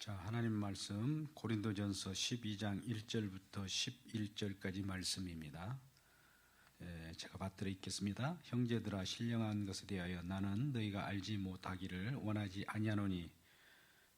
자, 하나님 말씀 고린도전서 12장 1절부터 11절까지 말씀입니다. 제가 받들어 읽겠습니다. 형제들아, 신령한 것에 대하여 나는 너희가 알지 못하기를 원하지 아니하노니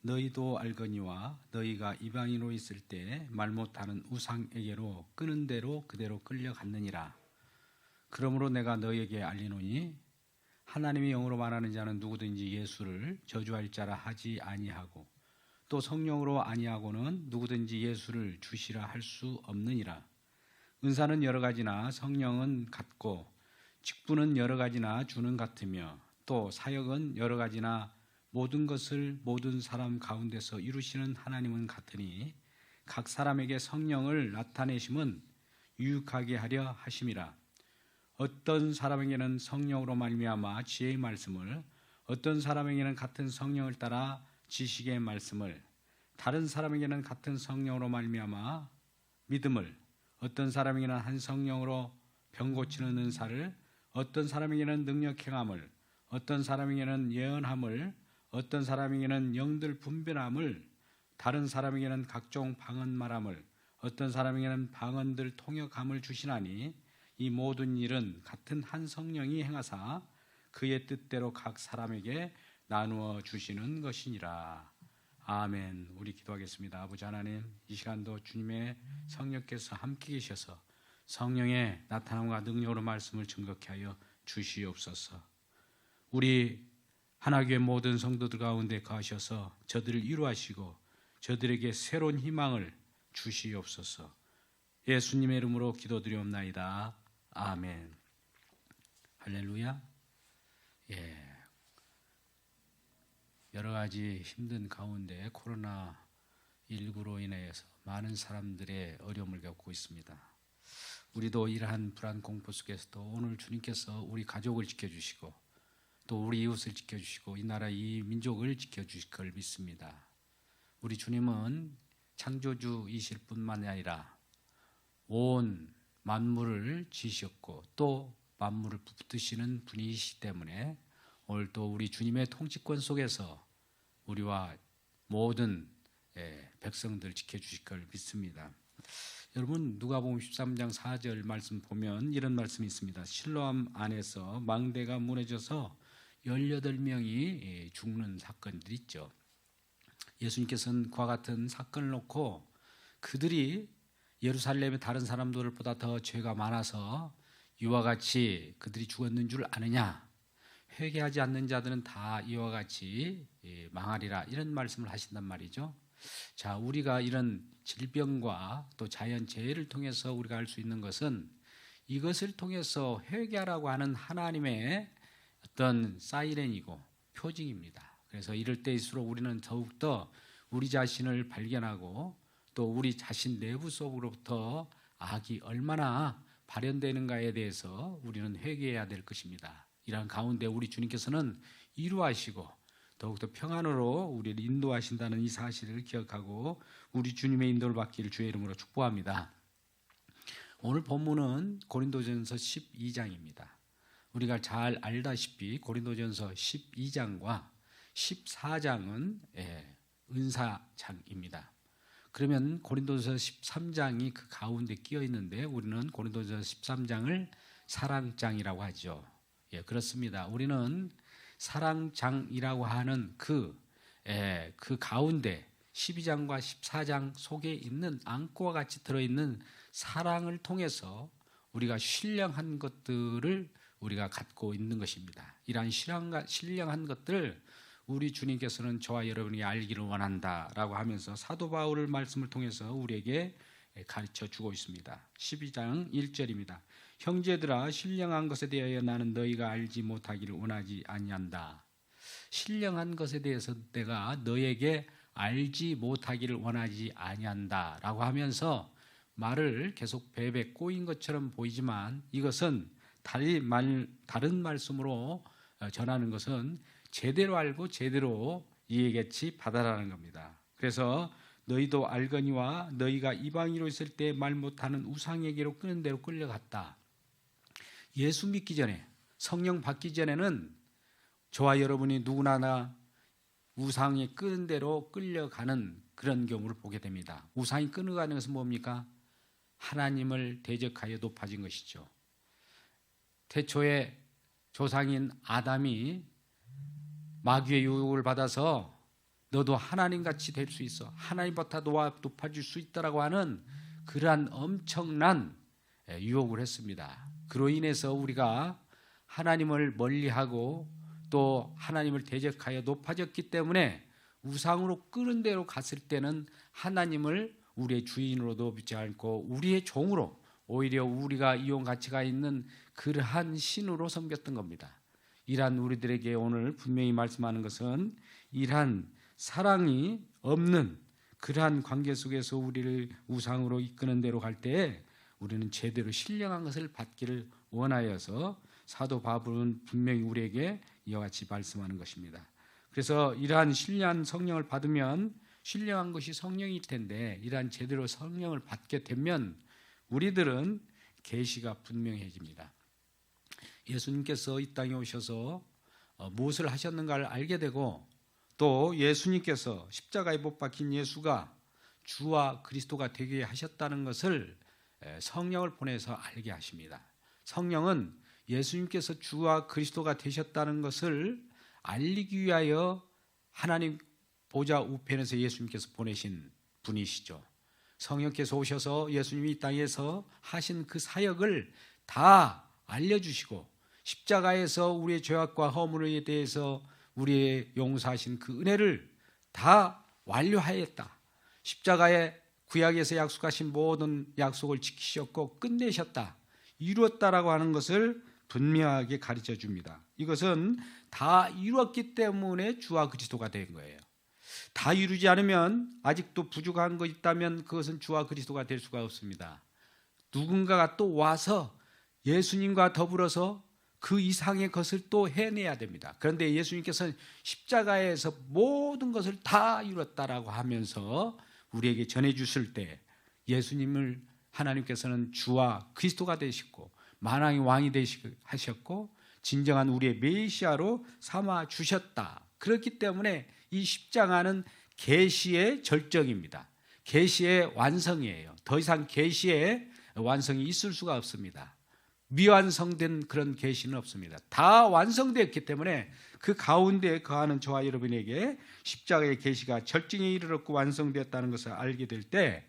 너희도 알거니와 너희가 이방인으로 있을 때 말 못하는 우상에게로 끄는 대로 그대로 끌려갔느니라. 그러므로 내가 너희에게 알리노니 하나님의 영으로 말하는 자는 누구든지 예수를 저주할 자라 하지 아니하고 또 성령으로 아니하고는 누구든지 예수를 주시라 할 수 없느니라. 은사는 여러 가지나 성령은 같고 직분은 여러 가지나 주는 같으며 또 사역은 여러 가지나 모든 것을 모든 사람 가운데서 이루시는 하나님은 같으니 각 사람에게 성령을 나타내심은 유익하게 하려 하심이라. 어떤 사람에게는 성령으로 말미암아 지혜의 말씀을, 어떤 사람에게는 같은 성령을 따라 지식의 말씀을, 다른 사람에게는 같은 성령으로 말미암아 믿음을, 어떤 사람에게는 한 성령으로 병 고치는 은사를, 어떤 사람에게는 능력 행함을, 어떤 사람에게는 예언함을, 어떤 사람에게는 영들 분별함을, 다른 사람에게는 각종 방언 말함을, 어떤 사람에게는 방언들 통역함을 주시나니 이 모든 일은 같은 한 성령이 행하사 그의 뜻대로 각 사람에게 나누어 주시는 것이니라. 아멘. 우리 기도하겠습니다. 아버지 하나님, 이 시간도 주님의 성령께서 함께 계셔서 성령의 나타남과 능력으로 말씀을 증거케 하여 주시옵소서. 우리 하나교회 모든 성도들 가운데 거하셔서 저들을 위로하시고 저들에게 새로운 희망을 주시옵소서. 예수님의 이름으로 기도드리옵나이다. 아멘. 할렐루야. 여러 가지 힘든 가운데 코로나19로 인해서 많은 사람들의 어려움을 겪고 있습니다. 우리도 이러한 불안 공포 속에서도 오늘 주님께서 우리 가족을 지켜주시고 또 우리 이웃을 지켜주시고 이 나라 이 민족을 지켜주실 걸 믿습니다. 우리 주님은 창조주이실 뿐만 아니라 온 만물을 지으셨고 또 만물을 붙드시는 분이시기 때문에 오늘 또 우리 주님의 통치권 속에서 우리와 모든 백성들 지켜주실 걸 믿습니다. 여러분, 누가복음 13장 4절 말씀 보면 이런 말씀이 있습니다. 실로암 안에서 망대가 무너져서 18명이 죽는 사건들이 있죠. 예수님께서는 그와 같은 사건을 놓고 그들이 예루살렘의 다른 사람들보다 더 죄가 많아서 이와 같이 그들이 죽었는 줄 아느냐? 회개하지 않는 자들은 다 이와 같이 망하리라, 이런 말씀을 하신단 말이죠. 자, 우리가 이런 질병과 또 자연재해를 통해서 우리가 알 수 있는 것은 이것을 통해서 회개하라고 하는 하나님의 어떤 사이렌이고 표징입니다. 그래서 이럴 때일수록 우리는 더욱더 우리 자신을 발견하고 또 우리 자신 내부 속으로부터 악이 얼마나 발현되는가에 대해서 우리는 회개해야 될 것입니다. 이러한 가운데 우리 주님께서는 이루하시고 더욱더 평안으로 우리를 인도하신다는 이 사실을 기억하고 우리 주님의 인도를 받기를 주의 이름으로 축복합니다. 오늘 본문은 고린도전서 12장입니다. 우리가 잘 알다시피 고린도전서 12장과 14장은 은사장입니다. 그러면 고린도전서 13장이 그 가운데 끼어 있는데 우리는 고린도전서 13장을 사랑장이라고 하죠. 그렇습니다. 우리는 사랑장이라고 하는 그 가운데 12장과 14장 속에 있는 안고와 같이 들어있는 사랑을 통해서 우리가 신령한 것들을 우리가 갖고 있는 것입니다. 이러한 신령한 것들을 우리 주님께서는 저와 여러분이 알기를 원한다라고 하면서 사도 바울의 말씀을 통해서 우리에게 가르쳐 주고 있습니다. 12장 1절입니다. 형제들아, 신령한 것에 대하여 나는 너희가 알지 못하기를 원하지 아니한다. 신령한 것에 대해서 내가 너에게 알지 못하기를 원하지 아니한다 라고 하면서 말을 계속 베베 꼬인 것처럼 보이지만 이것은 다른 말씀으로 전하는 것은 제대로 알고 제대로 이해같이 받아라는 겁니다. 그래서 너희도 알거니와 너희가 이방인으로 있을 때 말 못하는 우상에게로 끄는 대로 끌려갔다. 예수 믿기 전에, 성령 받기 전에는 저와 여러분이 누구나 우상이 끄는 대로 끌려가는 그런 경우를 보게 됩니다. 우상이 끌어가는 것은 뭡니까? 하나님을 대적하여 높아진 것이죠. 태초에 조상인 아담이 마귀의 유혹을 받아서 너도 하나님같이 될 수 있어, 하나님보다 높아질 수 있다라고 하는 그러한 엄청난 유혹을 했습니다. 그로 인해서 우리가 하나님을 멀리하고 또 하나님을 대적하여 높아졌기 때문에 우상으로 끄는 대로 갔을 때는 하나님을 우리의 주인으로도 믿지 않고 우리의 종으로, 오히려 우리가 이용 가치가 있는 그러한 신으로 섬겼던 겁니다. 이러한 우리들에게 오늘 분명히 말씀하는 것은 이러한 사랑이 없는 그러한 관계 속에서 우리를 우상으로 이끄는 대로 갈 때에 우리는 제대로 신령한 것을 받기를 원하여서 사도 바울은 분명히 우리에게 이와 같이 말씀하는 것입니다. 그래서 이러한 신령한 성령을 받으면 신령한 것이 성령일 텐데, 이러한 제대로 성령을 받게 되면 우리들은 계시가 분명해집니다. 예수님께서 이 땅에 오셔서 무엇을 하셨는가를 알게 되고, 또 예수님께서 십자가에 못 박힌 예수가 주와 그리스도가 되게 하셨다는 것을 성령을 보내서 알게 하십니다. 성령은 예수님께서 주와 그리스도가 되셨다는 것을 알리기 위하여 하나님 보좌 우편에서 예수님께서 보내신 분이시죠. 성령께서 오셔서 예수님이 이 땅에서 하신 그 사역을 다 알려주시고, 십자가에서 우리의 죄악과 허물에 대해서 우리의 용서하신 그 은혜를 다 완료하였다. 십자가에 구약에서 약속하신 모든 약속을 지키셨고 끝내셨다, 이루었다라고 하는 것을 분명하게 가르쳐 줍니다. 이것은 다 이루었기 때문에 주와 그리스도가 된 거예요. 다 이루지 않으면, 아직도 부족한 거 있다면 그것은 주와 그리스도가 될 수가 없습니다. 누군가가 또 와서 예수님과 더불어서 그 이상의 것을 또 해내야 됩니다. 그런데 예수님께서는 십자가에서 모든 것을 다 이뤘다라고 하면서 우리에게 전해주실 때, 예수님을 하나님께서는 주와 그리스도가 되시고 만왕의 왕이 하셨고 진정한 우리의 메시아로 삼아 주셨다. 그렇기 때문에 이 십자가는 계시의 절정입니다. 계시의 완성이에요. 더 이상 계시의 완성이 있을 수가 없습니다. 미완성된 그런 계시는 없습니다. 다 완성되었기 때문에 그 가운데 거하는 저와 여러분에게 십자가의 계시가 절정에 이르렀고 완성되었다는 것을 알게 될 때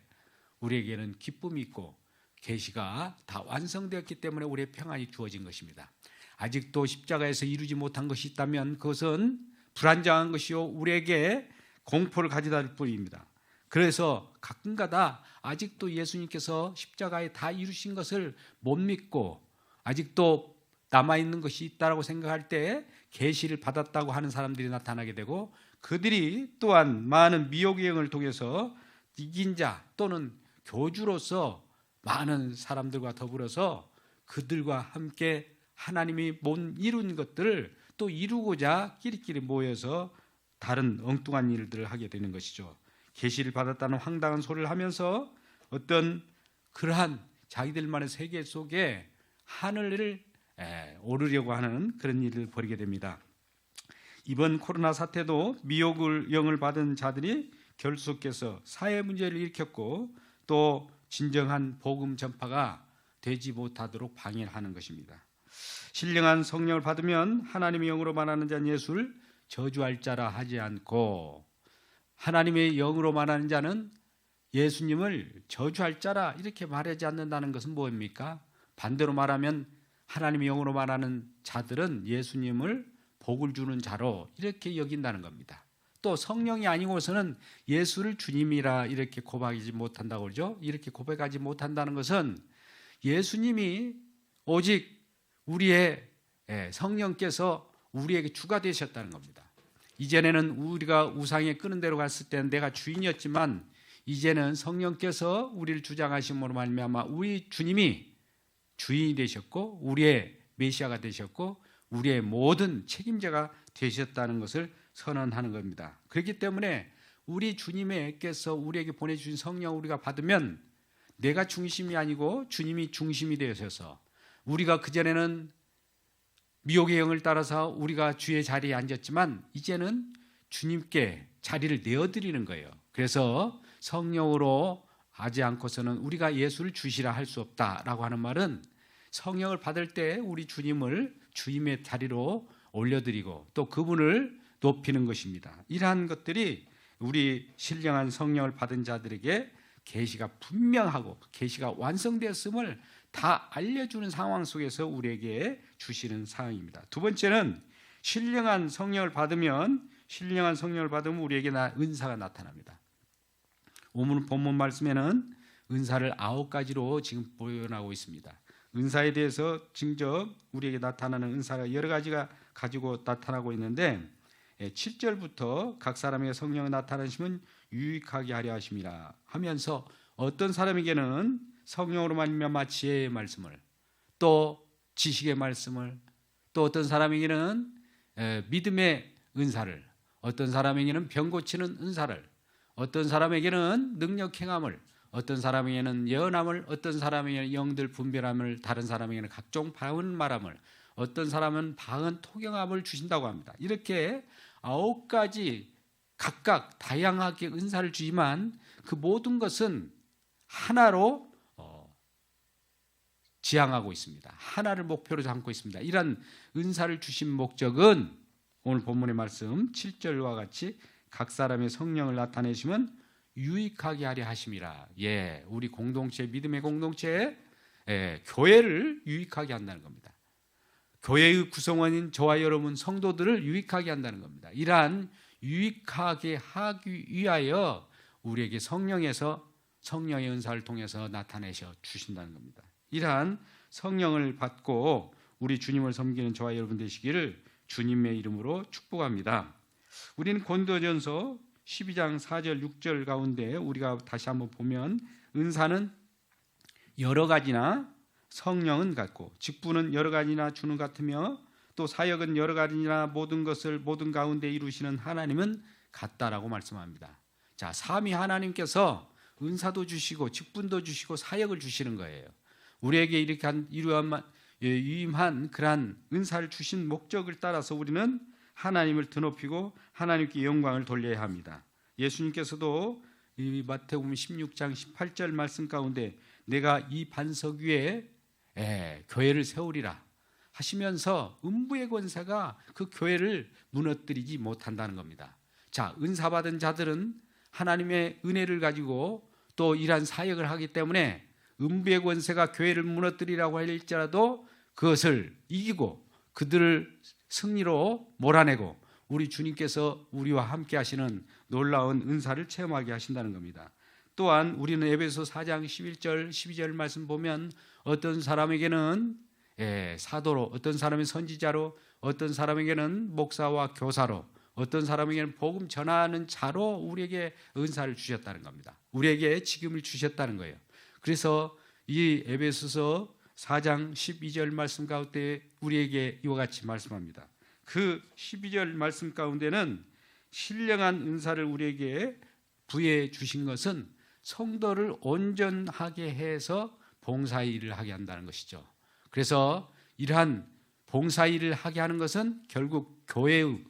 우리에게는 기쁨이 있고, 계시가 다 완성되었기 때문에 우리의 평안이 주어진 것입니다. 아직도 십자가에서 이루지 못한 것이 있다면 그것은 불안정한 것이요 우리에게 공포를 가져다 줄 뿐입니다. 그래서 가끔가다 아직도 예수님께서 십자가에 다 이루신 것을 못 믿고 아직도 남아있는 것이 있다고 생각할 때 계시를 받았다고 하는 사람들이 나타나게 되고, 그들이 또한 많은 미혹의 영을 통해서 이긴 자 또는 교주로서 많은 사람들과 더불어서 그들과 함께 하나님이 못 이룬 것들을 또 이루고자 끼리끼리 모여서 다른 엉뚱한 일들을 하게 되는 것이죠. 계시를 받았다는 황당한 소리를 하면서 어떤 그러한 자기들만의 세계 속에 하늘을 오르려고 하는 그런 일을 벌이게 됩니다. 이번 코로나 사태도 미혹을 영을 받은 자들이 결속해서 사회 문제를 일으켰고 또 진정한 복음 전파가 되지 못하도록 방해하는 것입니다. 신령한 성령을 받으면 하나님의 영으로 말하는 자는 예수를 저주할 자라 하지 않고, 하나님의 영으로 말하는 자는 예수님을 저주할 자라 이렇게 말하지 않는다는 것은 뭡니까? 반대로 말하면 하나님의 영으로 말하는 자들은 예수님을 복을 주는 자로 이렇게 여긴다는 겁니다. 또 성령이 아니고서는 예수를 주님이라 이렇게 고백하지 못한다고 그러죠. 이렇게 고백하지 못한다는 것은 예수님이 오직 우리의 성령께서 우리에게 주가 되셨다는 겁니다. 이전에는 우리가 우상에 끄는 대로 갔을 때는 내가 주인이었지만, 이제는 성령께서 우리를 주장하심으로 말미암아 우리 주님이 주인이 되셨고 우리의 메시아가 되셨고 우리의 모든 책임자가 되셨다는 것을 선언하는 겁니다. 그렇기 때문에 우리 주님께서 우리에게 보내주신 성령 우리가 받으면 내가 중심이 아니고 주님이 중심이 되셔서, 우리가 그전에는 미혹의 영을 따라서 우리가 주의 자리에 앉았지만 이제는 주님께 자리를 내어드리는 거예요. 그래서 성령으로 하지 않고서는 우리가 예수를 주시라 할 수 없다라고 하는 말은 성령을 받을 때 우리 주님을 주임의 자리로 올려드리고 또 그분을 높이는 것입니다. 이러한 것들이 우리 신령한 성령을 받은 자들에게 계시가 분명하고 계시가 완성되었음을 다 알려주는 상황 속에서 우리에게 주시는 사항입니다. 두 번째는 신령한 성령을 받으면 우리에게 은사가 나타납니다. 오늘 본문 말씀에는 은사를 9가지로 지금 표현하고 있습니다. 은사에 대해서 직접 우리에게 나타나는 은사가 여러 가지가 가지고 나타나고 있는데 7절부터 각 사람에게 성령이 나타나시면 유익하게 하려 하심이라 하면서 어떤 사람에게는 성령으로 말미암아 지혜의 말씀을, 또 지식의 말씀을, 또 어떤 사람에게는 믿음의 은사를, 어떤 사람에게는 병 고치는 은사를, 어떤 사람에게는 능력 행함을, 어떤 사람에게는 예언함을, 어떤 사람에게는 영들 분별함을, 다른 사람에게는 각종 방언 말함을, 어떤 사람은 방언 통역함을 주신다고 합니다. 이렇게 9가지 각각 다양하게 은사를 주지만 그 모든 것은 하나로 지향하고 있습니다. 하나를 목표로 삼고 있습니다. 이런 은사를 주신 목적은 오늘 본문의 말씀 7절과 같이 각 사람의 성령을 나타내시면 유익하게 하려 하심이라. 우리 공동체, 믿음의 공동체에 교회를 유익하게 한다는 겁니다. 교회의 구성원인 저와 여러분 성도들을 유익하게 한다는 겁니다. 이러한 유익하게 하기 위하여 우리에게 성령의 은사를 통해서 나타내셔 주신다는 겁니다. 이러한 성령을 받고 우리 주님을 섬기는 저와 여러분 되시기를 주님의 이름으로 축복합니다. 우리는 고린도전서 12장 4절 6절 가운데 우리가 다시 한번 보면 은사는 여러 가지나 성령은 같고 직분은 여러 가지나 주는 같으며 또 사역은 여러 가지나 모든 것을 모든 가운데 이루시는 하나님은 같다라고 말씀합니다. 자, 삼위 하나님께서 은사도 주시고 직분도 주시고 사역을 주시는 거예요. 우리에게 이렇게 유임한 그러한 은사를 주신 목적을 따라서 우리는 하나님을 드높이고 하나님께 영광을 돌려야 합니다. 예수님께서도 이 마태복음 16장 18절 말씀 가운데 내가 이 반석 위에 교회를 세우리라 하시면서 음부의 권세가 그 교회를 무너뜨리지 못한다는 겁니다. 자, 은사 받은 자들은 하나님의 은혜를 가지고 또 이러한 사역을 하기 때문에 음부의 권세가 교회를 무너뜨리라고 할지라도 그것을 이기고 그들을 승리로 몰아내고 우리 주님께서 우리와 함께 하시는 놀라운 은사를 체험하게 하신다는 겁니다. 또한 우리는 에베소 4장 11절 12절 말씀 보면 어떤 사람에게는 사도로, 어떤 사람은 선지자로, 어떤 사람에게는 목사와 교사로, 어떤 사람에게는 복음 전하는 자로 우리에게 은사를 주셨다는 겁니다. 우리에게 직임을 주셨다는 거예요. 그래서 이 에베소서 4장 12절 말씀 가운데 우리에게 이와 같이 말씀합니다. 그 12절 말씀 가운데는 신령한 은사를 우리에게 부여해 주신 것은 성도를 온전하게 해서 봉사일을 하게 한다는 것이죠. 그래서 이러한 봉사일을 하게 하는 것은 결국 교회의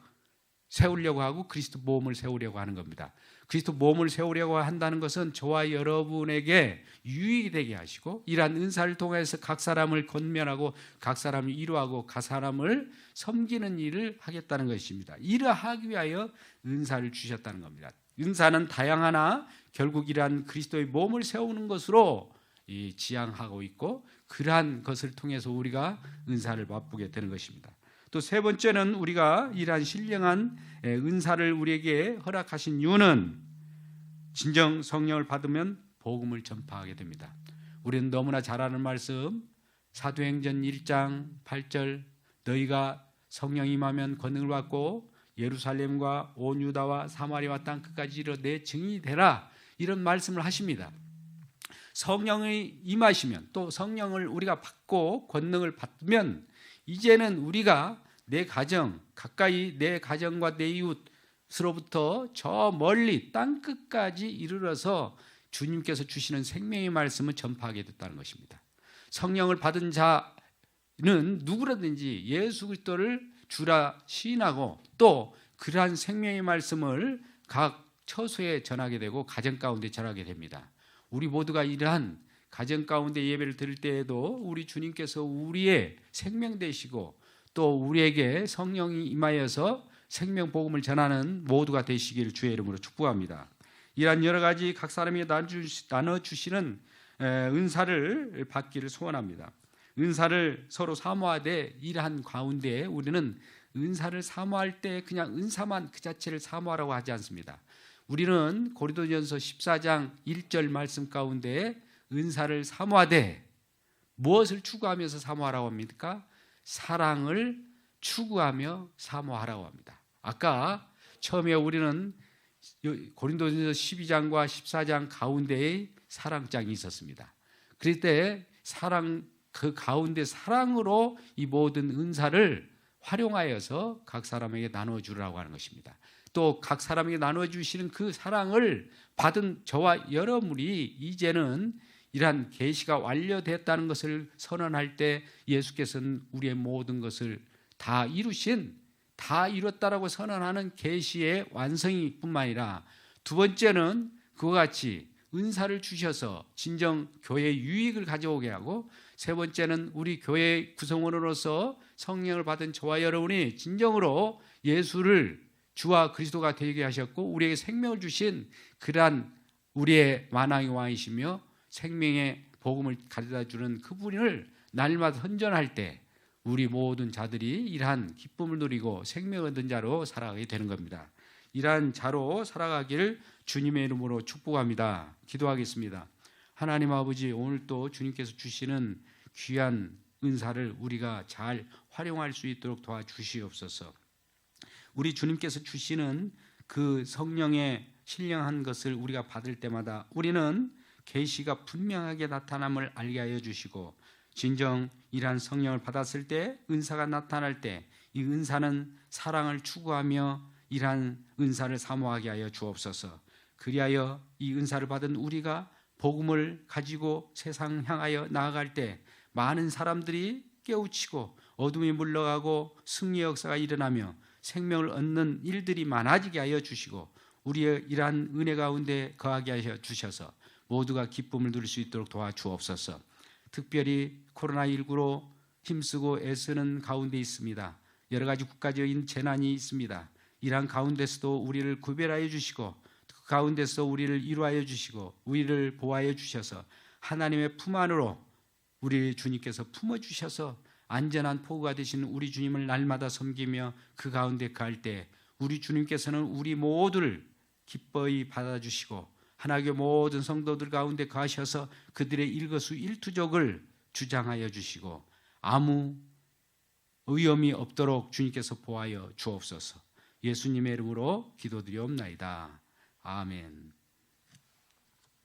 세우려고 하고 그리스도 몸을 세우려고 하는 겁니다. 그리스도 몸을 세우려고 한다는 것은 저와 여러분에게 유익이 되게 하시고 이러한 은사를 통해서 각 사람을 권면하고 각 사람을 위로하고 각 사람을 섬기는 일을 하겠다는 것입니다. 이를 하기 위하여 은사를 주셨다는 겁니다. 은사는 다양하나 결국 이러한 그리스도의 몸을 세우는 것으로 지향하고 있고 그러한 것을 통해서 우리가 은사를 맛보게 되는 것입니다. 또 세 번째는 우리가 이러한 신령한 은사를 우리에게 허락하신 이유는 진정 성령을 받으면 복음을 전파하게 됩니다. 우리는 너무나 잘 아는 말씀 사도행전 1장 8절 너희가 성령 임하면 권능을 받고 예루살렘과 온 유다와 사마리아 땅 끝까지 이르러 내 증인이 되라 이런 말씀을 하십니다. 성령이 임하시면 또 성령을 우리가 받고 권능을 받으면 이제는 우리가 내 가정 가까이 내 가정과 내 이웃으로부터 저 멀리 땅 끝까지 이르러서 주님께서 주시는 생명의 말씀을 전파하게 됐다는 것입니다. 성령을 받은 자는 누구라든지 예수 그리스도를 주라 시인하고 또 그러한 생명의 말씀을 각 처소에 전하게 되고 가정 가운데 전하게 됩니다. 우리 모두가 이러한 가정 가운데 예배를 드릴 때에도 우리 주님께서 우리의 생명 되시고 또 우리에게 성령이 임하여서 생명 복음을 전하는 모두가 되시기를 주의 이름으로 축복합니다. 이러한 여러 가지 각 사람이 나눠주시는 은사를 받기를 소원합니다. 은사를 서로 사모하되 이러한 가운데 우리는 은사를 사모할 때 그냥 은사만 그 자체를 사모하라고 하지 않습니다. 우리는 고린도전서 14장 1절 말씀 가운데 은사를 사모하되 무엇을 추구하면서 사모하라고 합니까? 사랑을 추구하며 사모하라고 합니다. 아까 처음에 우리는 고린도전서 12장과 14장 가운데에 사랑장이 있었습니다. 그럴 때 그 가운데 사랑으로 이 모든 은사를 활용하여서 각 사람에게 나눠주라고 하는 것입니다. 또 각 사람에게 나눠주시는 그 사랑을 받은 저와 여러분이 이제는 이러한 계시가 완료됐다는 것을 선언할 때 예수께서는 우리의 모든 것을 다 이뤘다라고 선언하는 계시의 완성이 뿐만 아니라 두 번째는 그와 같이 은사를 주셔서 진정 교회의 유익을 가져오게 하고 세 번째는 우리 교회 구성원으로서 성령을 받은 저와 여러분이 진정으로 예수를 주와 그리스도가 되게 하셨고 우리에게 생명을 주신 그러한 우리의 만왕의 왕이시며 생명의 복음을 가져다 주는 그분을 날마다 헌전할 때 우리 모든 자들이 이러한 기쁨을 누리고 생명을 얻은 자로 살아가게 되는 겁니다. 이러한 자로 살아가기를 주님의 이름으로 축복합니다. 기도하겠습니다. 하나님 아버지, 오늘 또 주님께서 주시는 귀한 은사를 우리가 잘 활용할 수 있도록 도와주시옵소서. 우리 주님께서 주시는 그 성령의 신령한 것을 우리가 받을 때마다 우리는 계시가 분명하게 나타남을 알게 하여 주시고 진정 이러한 성령을 받았을 때 은사가 나타날 때 이 은사는 사랑을 추구하며 이러한 은사를 사모하게 하여 주옵소서. 그리하여 이 은사를 받은 우리가 복음을 가지고 세상 향하여 나아갈 때 많은 사람들이 깨우치고 어둠이 물러가고 승리의 역사가 일어나며 생명을 얻는 일들이 많아지게 하여 주시고 우리의 이러한 은혜 가운데 거하게 하여 주셔서 모두가 기쁨을 누릴 수 있도록 도와주옵소서. 특별히 코로나19로 힘쓰고 애쓰는 가운데 있습니다. 여러 가지 국가적인 재난이 있습니다. 이러한 가운데서도 우리를 구별하여 주시고 그 가운데서 우리를 이루하여 주시고 우리를 보호하여 주셔서 하나님의 품 안으로 우리 주님께서 품어주셔서 안전한 포구가 되신 우리 주님을 날마다 섬기며 그 가운데 갈 때 우리 주님께서는 우리 모두를 기뻐히 받아주시고 하나님의 모든 성도들 가운데 가셔서 그들의 일거수일투족을 주장하여 주시고 아무 위험이 없도록 주님께서 보호하여 주옵소서. 예수님의 이름으로 기도드리옵나이다. 아멘.